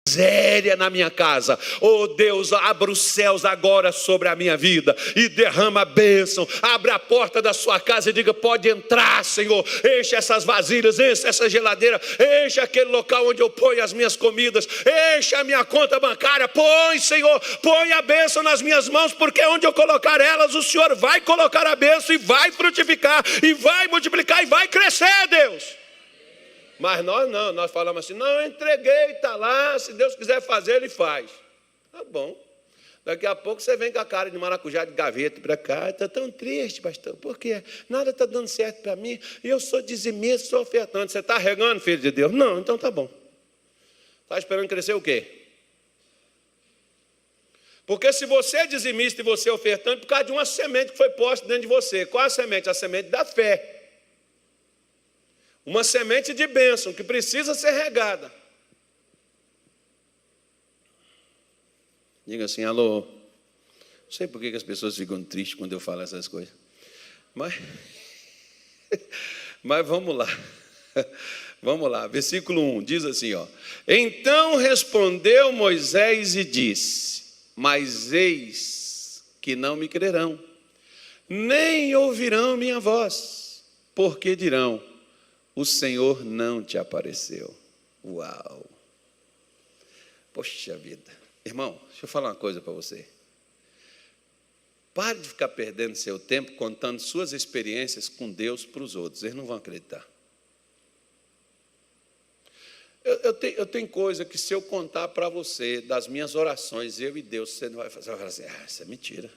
[SPEAKER 1] Miséria na minha casa. Oh Deus, abra os céus agora sobre a minha vida e derrama a bênção. Abra a porta da sua casa e diga, pode entrar, Senhor. Enche essas vasilhas, enche essa geladeira, enche aquele local onde eu ponho as minhas comidas, enche a minha conta bancária. Põe, Senhor, põe a bênção nas minhas mãos, porque onde eu colocar elas, o Senhor vai colocar a bênção e vai frutificar e vai multiplicar e vai crescer, Deus. Mas nós não, nós falamos assim, não, eu entreguei, está lá, se Deus quiser fazer, Ele faz. Tá bom. Daqui a pouco você vem com a cara de maracujá de gaveta para cá, está tão triste, pastor, por quê? Nada está dando certo para mim, e eu sou dizimista, sou ofertante. Você está regando, filho de Deus? Não, então tá bom. Está esperando crescer o quê? Porque se você é dizimista e você é ofertante, por causa de uma semente que foi posta dentro de você. Qual é a semente? A semente da fé. Uma semente de bênção que precisa ser regada. Diga assim, alô. Não sei por que as pessoas ficam tristes quando eu falo essas coisas. Mas vamos lá. Vamos lá. Versículo 1 diz assim, Então respondeu Moisés e disse, mas eis que não me crerão, nem ouvirão minha voz, porque dirão, o Senhor não te apareceu. Uau! Poxa vida. Irmão, deixa eu falar uma coisa para você. Pare de ficar perdendo seu tempo contando suas experiências com Deus para os outros. Eles não vão acreditar. Eu tenho coisa que se eu contar para você das minhas orações, eu e Deus, você não vai fazer. Você vai falar assim, isso é mentira.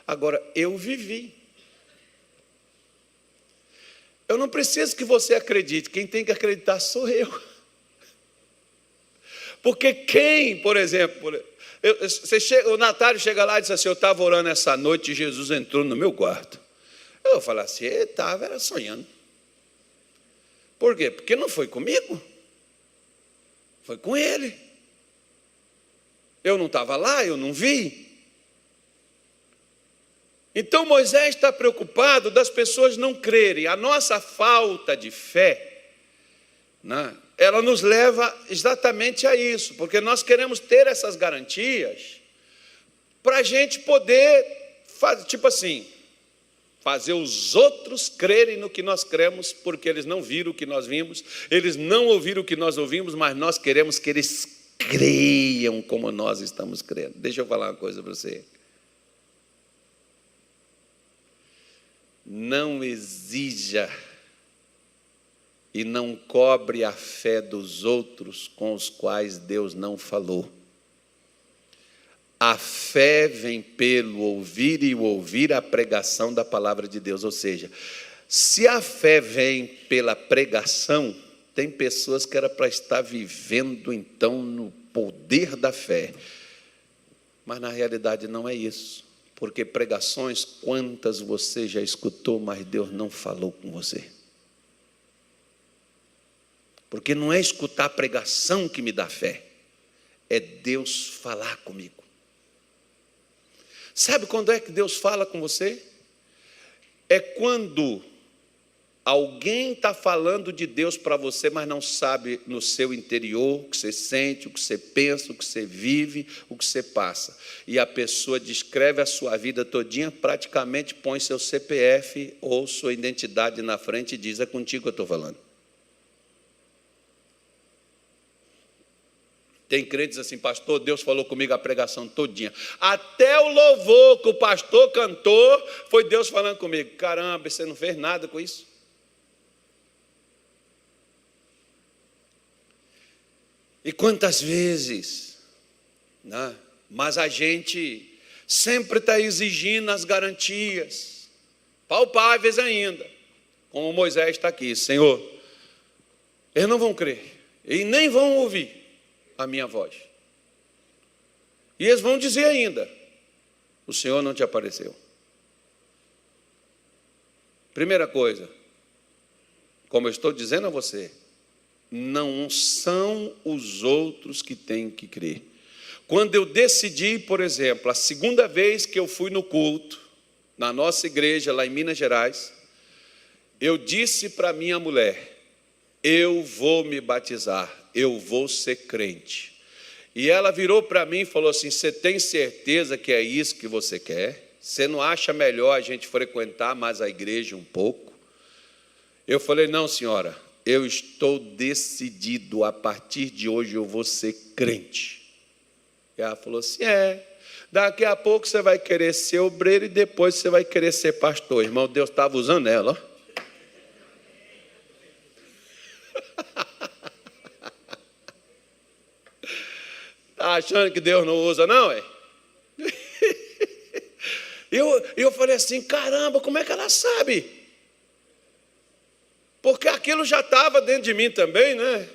[SPEAKER 1] Agora, eu vivi. Eu não preciso que você acredite, quem tem que acreditar sou eu. Porque quem, por exemplo, o Natália chega lá e diz assim, eu estava orando essa noite e Jesus entrou no meu quarto. Eu vou falar assim, ele estava sonhando. Por quê? Porque não foi comigo, foi com ele. Eu não estava lá, eu não vi. Então Moisés está preocupado das pessoas não crerem. A nossa falta de fé, né, ela nos leva exatamente a isso, porque nós queremos ter essas garantias para a gente poder, tipo assim, fazer os outros crerem no que nós cremos, porque eles não viram o que nós vimos, eles não ouviram o que nós ouvimos, mas nós queremos que eles creiam como nós estamos crendo. Deixa eu falar uma coisa para você. Não exija e não cobre a fé dos outros com os quais Deus não falou. A fé vem pelo ouvir e o ouvir a pregação da palavra de Deus. Ou seja, se a fé vem pela pregação, tem pessoas que era para estar vivendo então no poder da fé. Mas na realidade não é isso. Porque pregações, quantas você já escutou, mas Deus não falou com você. Porque não é escutar a pregação que me dá fé, é Deus falar comigo. Sabe quando é que Deus fala com você? É quando alguém está falando de Deus para você, mas não sabe no seu interior o que você sente, o que você pensa, o que você vive, o que você passa. E a pessoa descreve a sua vida todinha, praticamente põe seu CPF ou sua identidade na frente e diz: é contigo que eu estou falando. Tem crentes assim: pastor, Deus falou comigo a pregação todinha. Até o louvor que o pastor cantou, foi Deus falando comigo. Caramba, você não fez nada com isso? E quantas vezes, né? Mas a gente sempre está exigindo as garantias, palpáveis ainda, como Moisés está aqui. Senhor, eles não vão crer, e nem vão ouvir a minha voz. E eles vão dizer ainda: o Senhor não te apareceu. Primeira coisa, como eu estou dizendo a você, não são os outros que têm que crer. Quando eu decidi, por exemplo, a segunda vez que eu fui no culto, na nossa igreja, lá em Minas Gerais, eu disse para minha mulher: eu vou me batizar, eu vou ser crente. E ela virou para mim e falou assim: você tem certeza que é isso que você quer? Você não acha melhor a gente frequentar mais a igreja um pouco? Eu falei: não, senhora, eu estou decidido, a partir de hoje eu vou ser crente. E ela falou assim: daqui a pouco você vai querer ser obreiro e depois você vai querer ser pastor. Irmão, Deus estava usando ela, ó. Está achando que Deus não usa, não, é? Eu falei assim: caramba, como é que ela sabe? Porque aquilo já estava dentro de mim também, né?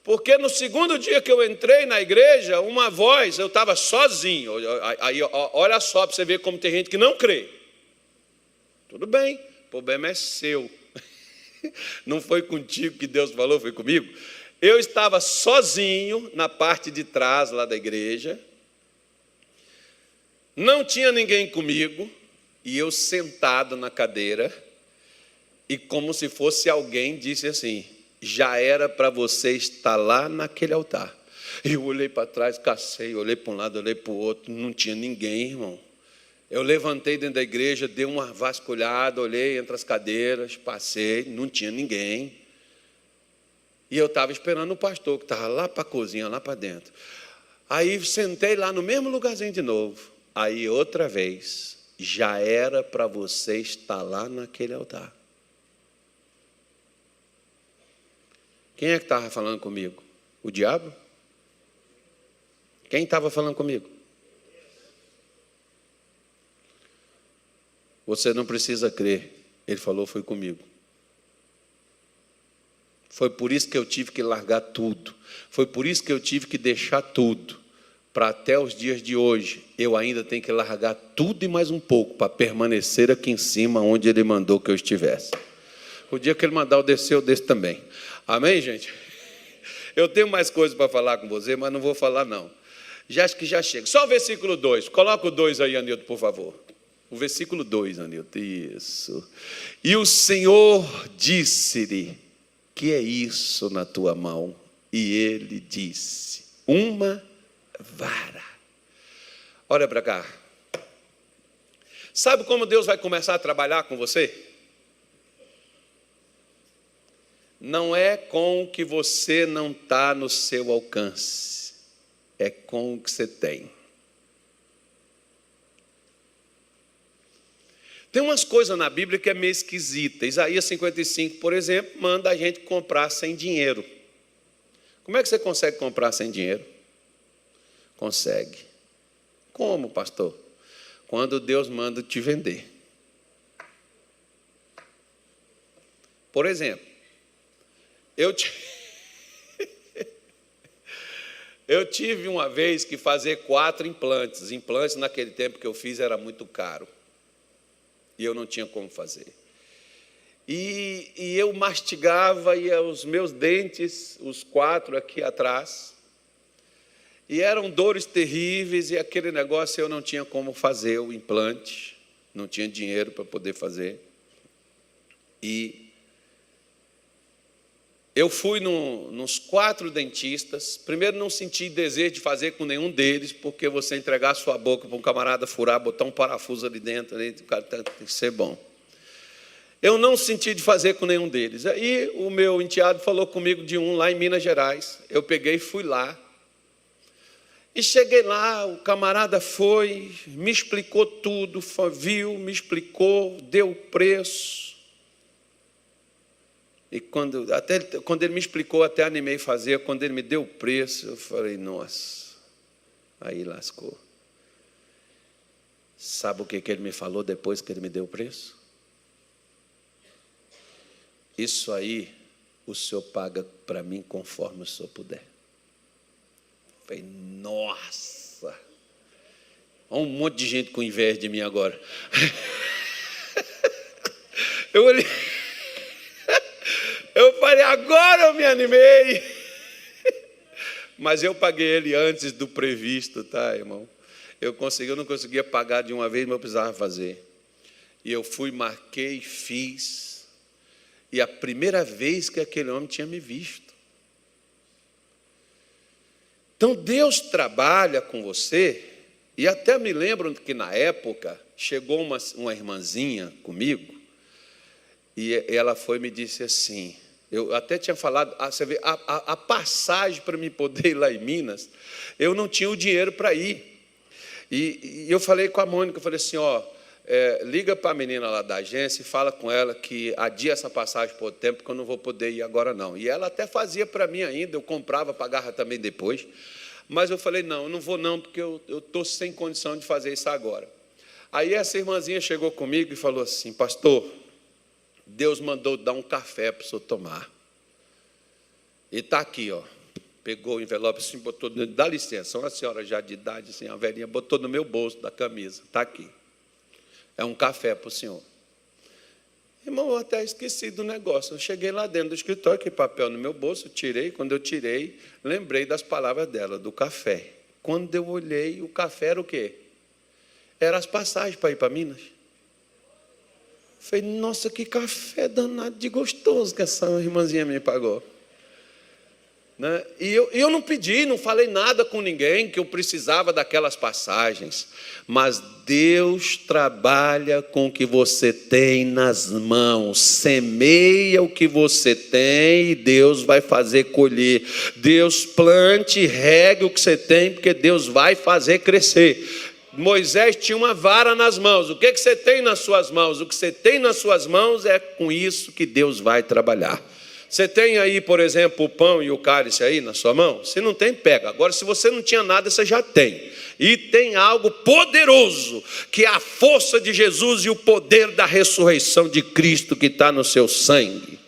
[SPEAKER 1] Porque no segundo dia que eu entrei na igreja, uma voz, eu estava sozinho. Aí, olha só, para você ver como tem gente que não crê. Tudo bem, o problema é seu. Não foi contigo que Deus falou, foi comigo. Eu estava sozinho na parte de trás lá da igreja. Não tinha ninguém comigo. E eu sentado na cadeira. E como se fosse alguém, disse assim: já era para você estar lá naquele altar. Eu olhei para trás, cacei, olhei para um lado, olhei para o outro, não tinha ninguém, irmão. Eu levantei dentro da igreja, dei uma vasculhada, olhei entre as cadeiras, passei, não tinha ninguém. E eu estava esperando o pastor, que estava lá para a cozinha, lá para dentro. Aí sentei lá no mesmo lugarzinho de novo. Aí outra vez, já era para você estar lá naquele altar. Quem é que estava falando comigo? O diabo? Quem estava falando comigo? Você não precisa crer. Ele falou: foi comigo. Foi por isso que eu tive que largar tudo. Foi por isso que eu tive que deixar tudo. Para até os dias de hoje, eu ainda tenho que largar tudo e mais um pouco para permanecer aqui em cima, onde Ele mandou que eu estivesse. O dia que Ele mandar eu descer, eu desço também. Amém, gente? Eu tenho mais coisas para falar com você, mas não vou falar, não. Já acho que já chega. Só o versículo 2. Coloca o 2 aí, Anilton, por favor. O versículo 2, Anilton. Isso. E o Senhor disse-lhe: que é isso na tua mão? E ele disse: uma vara. Olha para cá. Sabe como Deus vai começar a trabalhar com você? Não é com o que você não está no seu alcance, é com o que você tem. Tem umas coisas na Bíblia que é meio esquisita. Isaías 55, por exemplo, manda a gente comprar sem dinheiro. Como é que você consegue comprar sem dinheiro? Consegue. Como, pastor? Quando Deus manda te vender. Por exemplo, eu tive uma vez que fazer 4 implantes. Implantes, naquele tempo que eu fiz, era muito caro. E eu não tinha como fazer. E eu mastigava, e os meus dentes, os 4 aqui atrás, e eram dores terríveis, e aquele negócio eu não tinha como fazer o implante, não tinha dinheiro para poder fazer. E eu fui nos 4 dentistas. Primeiro, não senti desejo de fazer com nenhum deles, porque você entregar a sua boca para um camarada furar, botar um parafuso ali dentro, o cara tem que ser bom. Eu não senti de fazer com nenhum deles. Aí o meu enteado falou comigo de um lá em Minas Gerais. Eu peguei e fui lá. E cheguei lá, o camarada foi, me explicou tudo, viu, me explicou, deu o preço. E quando ele me explicou, até animei a fazer. Quando ele me deu o preço, eu falei: nossa, aí lascou. Sabe o que ele me falou depois que ele me deu o preço? Isso aí o senhor paga para mim conforme o senhor puder. Eu falei: nossa, olha um monte de gente com inveja de mim agora. Eu olhei. Eu falei: agora eu me animei. Mas eu paguei ele antes do previsto, tá, irmão? Eu não conseguia pagar de uma vez, mas eu precisava fazer. E eu fui, marquei, fiz. E a primeira vez que aquele homem tinha me visto. Então Deus trabalha com você. E até me lembro que na época chegou uma irmãzinha comigo. E ela foi e me disse assim. Eu até tinha falado, você vê, a passagem para me poder ir lá em Minas, eu não tinha o dinheiro para ir. E eu falei com a Mônica, eu falei assim: liga para a menina lá da agência e fala com ela que adia essa passagem por tempo, porque eu não vou poder ir agora não. E ela até fazia para mim ainda, eu comprava, pagava também depois. Mas eu falei: não, eu não vou não, porque eu estou sem condição de fazer isso agora. Aí essa irmãzinha chegou comigo e falou assim: pastor, Deus mandou dar um café para o senhor tomar. E está aqui, ó. Pegou o envelope assim, botou, dá licença, uma senhora já de idade, assim, a velhinha, botou no meu bolso da camisa. Está aqui. É um café para o senhor. Irmão, eu até esqueci do negócio. Eu cheguei lá dentro do escritório, que papel no meu bolso, tirei. Quando eu tirei, lembrei das palavras dela, do café. Quando eu olhei, o café era o quê? Era as passagens para ir para Minas. Falei: nossa, que café danado de gostoso que essa irmãzinha me pagou. Né? E eu não pedi, não falei nada com ninguém que eu precisava daquelas passagens. Mas Deus trabalha com o que você tem nas mãos. Semeia o que você tem e Deus vai fazer colher. Deus plante, regue o que você tem, porque Deus vai fazer crescer. Moisés tinha uma vara nas mãos. O que você tem nas suas mãos? O que você tem nas suas mãos é com isso que Deus vai trabalhar. Você tem aí, por exemplo, o pão e o cálice aí na sua mão? Se não tem, pega. Agora, se você não tinha nada, você já tem. E tem algo poderoso, que é a força de Jesus e o poder da ressurreição de Cristo que está no seu sangue.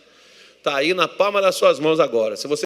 [SPEAKER 1] Está aí na palma das suas mãos agora. Se você